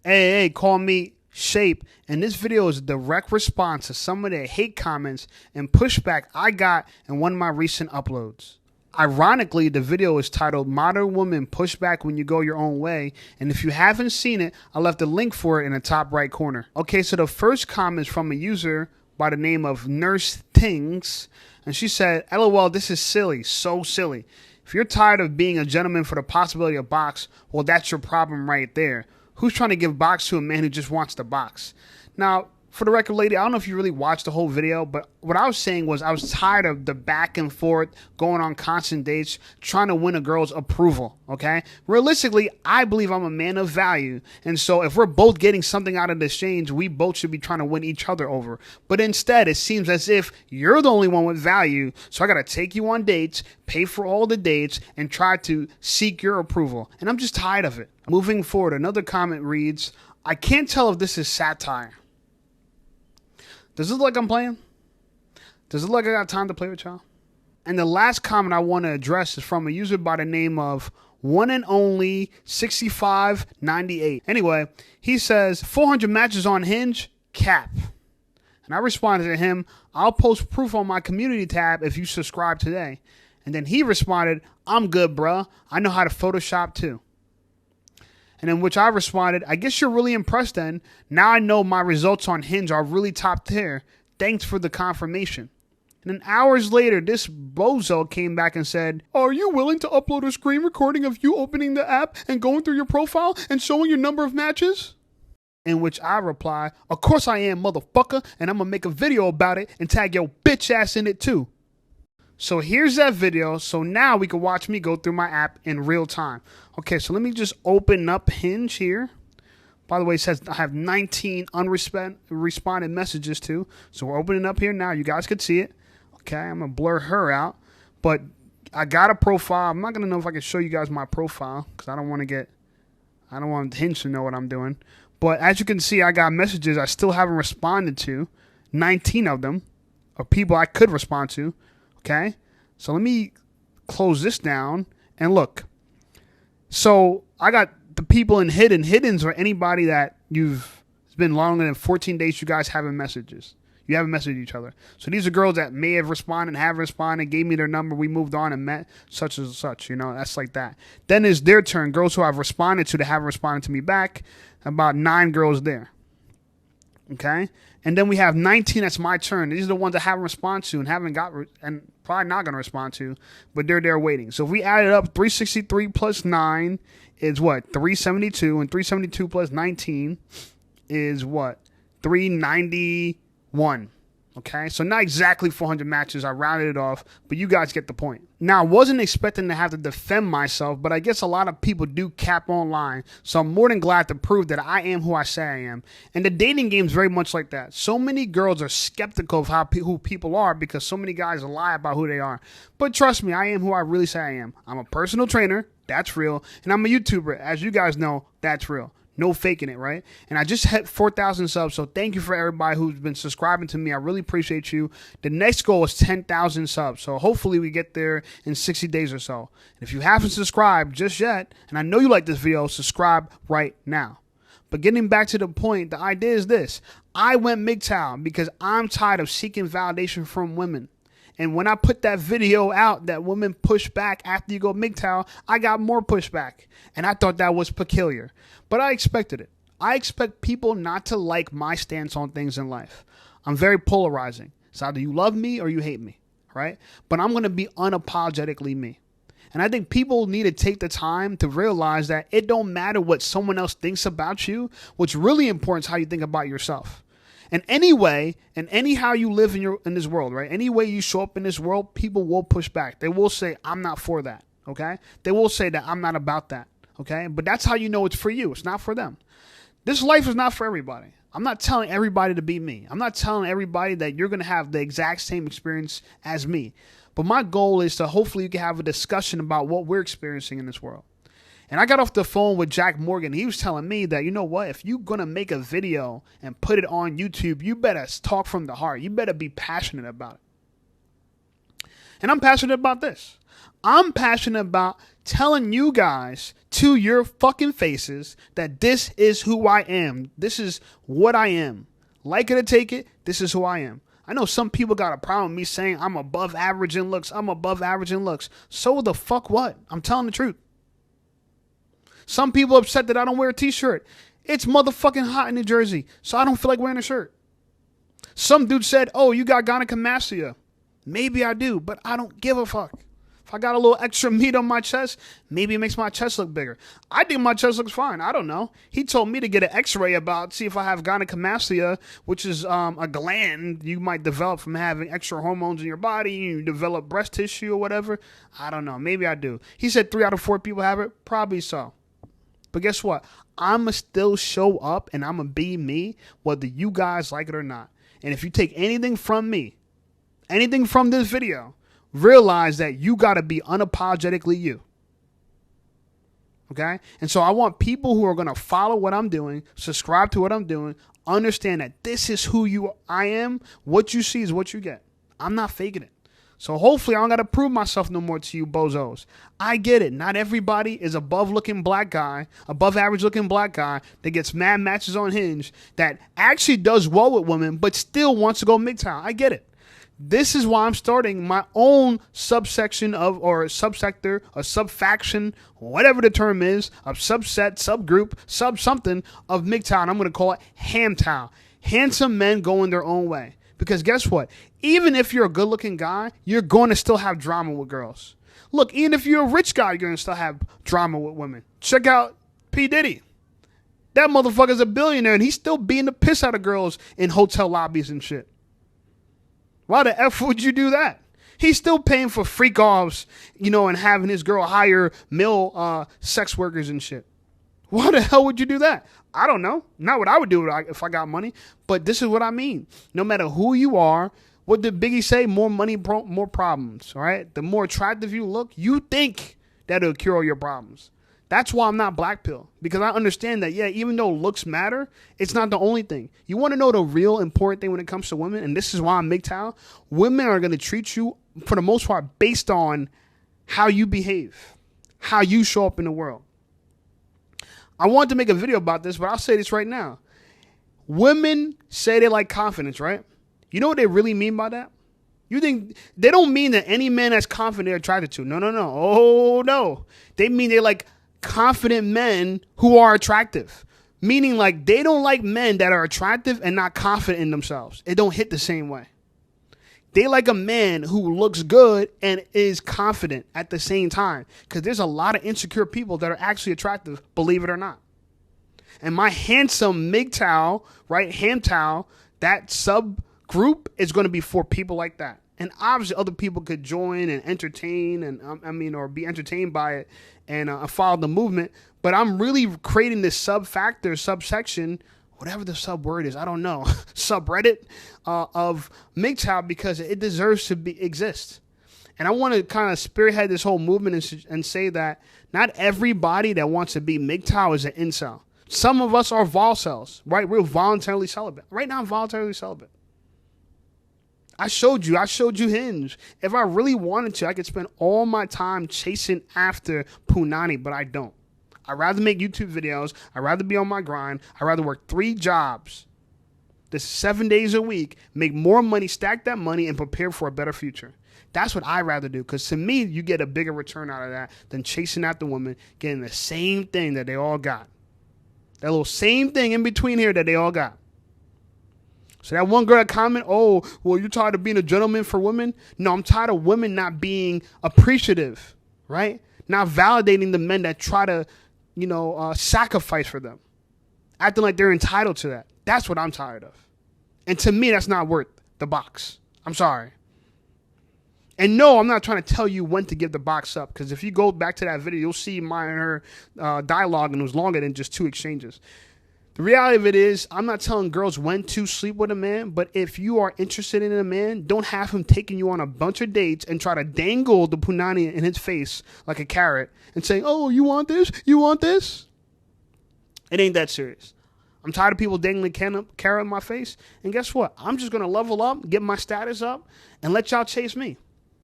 Hey, call me Shape. And this video is a direct response to some of the hate comments and pushback I got in one of my recent uploads. Ironically, the video is titled Modern Woman Pushback When You Go Your Own Way. And if you haven't seen it, I left a link for it in the top right corner. Okay, so the first comment is from a user by the name of Nurse Things. And she said, LOL, this is silly, so silly. If you're tired of being a gentleman for the possibility of box, well, that's your problem right there. Who's trying to give box to a man who just wants to box? Now, for the record, lady, I don't know if you really watched the whole video, but what I was saying was I was tired of the back and forth, going on constant dates, trying to win a girl's approval, okay? Realistically, I believe I'm a man of value, and so if we're both getting something out of the exchange, we both should be trying to win each other over. But instead, it seems as if you're the only one with value, so I gotta take you on dates, pay for all the dates, and try to seek your approval. And I'm just tired of it. Moving forward, another comment reads, I can't tell if this is satire. Does it look like I'm playing? Does it look like I got time to play with y'all? And the last comment I want to address is from a user by the name of one and only 6598. Anyway, he says 400 matches on Hinge, cap. And I responded to him, I'll post proof on my community tab if you subscribe today. And then he responded, I'm good, bruh. I know how to Photoshop too. And in which I responded, I guess you're really impressed then. Now I know my results on Hinge are really top tier. Thanks for the confirmation. And then hours later, this bozo came back and said, are you willing to upload a screen recording of you opening the app and going through your profile and showing your number of matches? In which I reply, of course I am, motherfucker, and I'm gonna make a video about it and tag your bitch ass in it too. So here's that video. So now we can watch me go through my app in real time. Okay, so let me just open up Hinge here. By the way, it says I have 19 unresponded messages too. So we're opening up here now. You guys can see it. Okay, I'm going to blur her out. But I got a profile. I'm not going to know if I can show you guys my profile because I don't want Hinge to know what I'm doing. But as you can see, I got messages I still haven't responded to. 19 of them are people I could respond to. Okay, so let me close this down and look. So I got the people in hidden. Hiddens are anybody that it's been longer than 14 days you guys haven't messages. You haven't messaged each other. So these are girls that may have responded, haven't responded, gave me their number, we moved on and met, such as such. You know, that's like that. Then it's their turn. Girls who I've responded to that haven't responded to me back. About 9 girls there. Okay, and then we have 19. That's my turn. These are the ones I haven't responded to and haven't got and probably not going to respond to, but they're there waiting. So if we add it up, 363 plus 9 is what? 372, and 372 plus 19 is what? 391. Okay, so not exactly 400 matches. I rounded it off, but you guys get the point. Now, I wasn't expecting to have to defend myself, but I guess a lot of people do cap online, so I'm more than glad to prove that I am who I say I am. And the dating game is very much like that. So many girls are skeptical of who people are because so many guys lie about who they are. But trust me, I am who I really say I am. I'm a personal trainer, that's real, and I'm a YouTuber. As you guys know, that's real. No faking it, right? And I just hit 4,000 subs, so thank you for everybody who's been subscribing to me. I really appreciate you. The next goal is 10,000 subs, so hopefully we get there in 60 days or so. And if you haven't subscribed just yet, and I know you like this video, subscribe right now. But getting back to the point, the idea is this. I went MGTOW because I'm tired of seeking validation from women. And when I put that video out that women push back after you go MGTOW, I got more pushback. And I thought that was peculiar. But I expected it. I expect people not to like my stance on things in life. I'm very polarizing. It's either you love me or you hate me, right? But I'm going to be unapologetically me. And I think people need to take the time to realize that it don't matter what someone else thinks about you. What's really important is how you think about yourself. And anyway, and anyhow you live in this world, right? Any way you show up in this world, people will push back. They will say, I'm not for that, okay? They will say that I'm not about that, okay? But that's how you know it's for you. It's not for them. This life is not for everybody. I'm not telling everybody to be me. I'm not telling everybody that you're going to have the exact same experience as me. But my goal is to hopefully you can have a discussion about what we're experiencing in this world. And I got off the phone with Jack Morgan. He was telling me that, you know what, if you're going to make a video and put it on YouTube, you better talk from the heart. You better be passionate about it. And I'm passionate about this. I'm passionate about telling you guys to your fucking faces that this is who I am. This is what I am. Like it or take it, this is who I am. I know some people got a problem with me saying I'm above average in looks. I'm above average in looks. So the fuck what? I'm telling the truth. Some people upset that I don't wear a t-shirt. It's motherfucking hot in New Jersey, so I don't feel like wearing a shirt. Some dude said, oh, you got gynecomastia. Maybe I do, but I don't give a fuck. If I got a little extra meat on my chest, maybe it makes my chest look bigger. I think my chest looks fine. I don't know. He told me to get an x-ray see if I have gynecomastia, which is a gland you might develop from having extra hormones in your body. You develop breast tissue or whatever. I don't know. Maybe I do. He said 3 out of 4 people have it. Probably so. But guess what? I'm going to still show up and I'm going to be me, whether you guys like it or not. And if you take anything from me, anything from this video, realize that you got to be unapologetically you. Okay? And so I want people who are going to follow what I'm doing, subscribe to what I'm doing, understand that this is who I am. What you see is what you get. I'm not faking it. So hopefully I don't got to prove myself no more to you bozos. I get it. Not everybody is above average looking black guy that gets mad matches on Hinge that actually does well with women but still wants to go MGTOW. I get it. This is why I'm starting my own subsection or subsector, a subfaction, whatever the term is, a subset, subgroup, something of MGTOW. And I'm going to call it HAMTOW. Handsome men going their own way. Because guess what? Even if you're a good-looking guy, you're going to still have drama with girls. Look, even if you're a rich guy, you're going to still have drama with women. Check out P. Diddy. That motherfucker's a billionaire, and he's still beating the piss out of girls in hotel lobbies and shit. Why the F would you do that? He's still paying for freak-offs, and having his girl hire male sex workers and shit. Why the hell would you do that? I don't know. Not what I would do if I got money. But this is what I mean. No matter who you are, what did Biggie say? More money, more problems. All right? The more attractive you look, you think that'll cure all your problems. That's why I'm not black pill. Because I understand that, even though looks matter, it's not the only thing. You want to know the real important thing when it comes to women? And this is why I'm MGTOW. Women are going to treat you, for the most part, based on how you behave. How you show up in the world. I wanted to make a video about this, but I'll say this right now. Women say they like confidence, right? You know what they really mean by that? You think they don't mean that any man that's confident they're attracted to. No. Oh, no. They mean they like confident men who are attractive. Meaning like they don't like men that are attractive and not confident in themselves. It don't hit the same way. They like a man who looks good and is confident at the same time. Because there's a lot of insecure people that are actually attractive, believe it or not. And my handsome MGTOW, right, HAMTOW, that subgroup is going to be for people like that. And obviously other people could join and entertain or be entertained by it and follow the movement. But I'm really creating this subsection, whatever the sub word is, I don't know, subreddit of MGTOW because it deserves to exist. And I want to kind of spearhead this whole movement and say that not everybody that wants to be MGTOW is an incel. Some of us are volcels, right? We're voluntarily celibate. Right now I'm voluntarily celibate. I showed you Hinge. If I really wanted to, I could spend all my time chasing after punani, but I don't. I'd rather make YouTube videos. I'd rather be on my grind. I'd rather work 3 jobs. This 7 days a week, make more money, stack that money, and prepare for a better future. That's what I'd rather do. Because to me, you get a bigger return out of that than chasing after women, getting the same thing that they all got. That little same thing in between here that they all got. So that one girl that comment, oh, well, you're tired of being a gentleman for women? No, I'm tired of women not being appreciative, right? Not validating the men that try to, sacrifice for them. Acting like they're entitled to that. That's what I'm tired of. And to me, that's not worth the box. I'm sorry. And no, I'm not trying to tell you when to give the box up. Because if you go back to that video, you'll see mine and her dialogue, and it was longer than just 2 exchanges. The reality of it is, I'm not telling girls when to sleep with a man, but if you are interested in a man, don't have him taking you on a bunch of dates and try to dangle the punani in his face like a carrot and saying, oh, you want this? You want this? It ain't that serious. I'm tired of people dangling carrot in my face. And guess what? I'm just going to level up, get my status up, and let y'all chase me.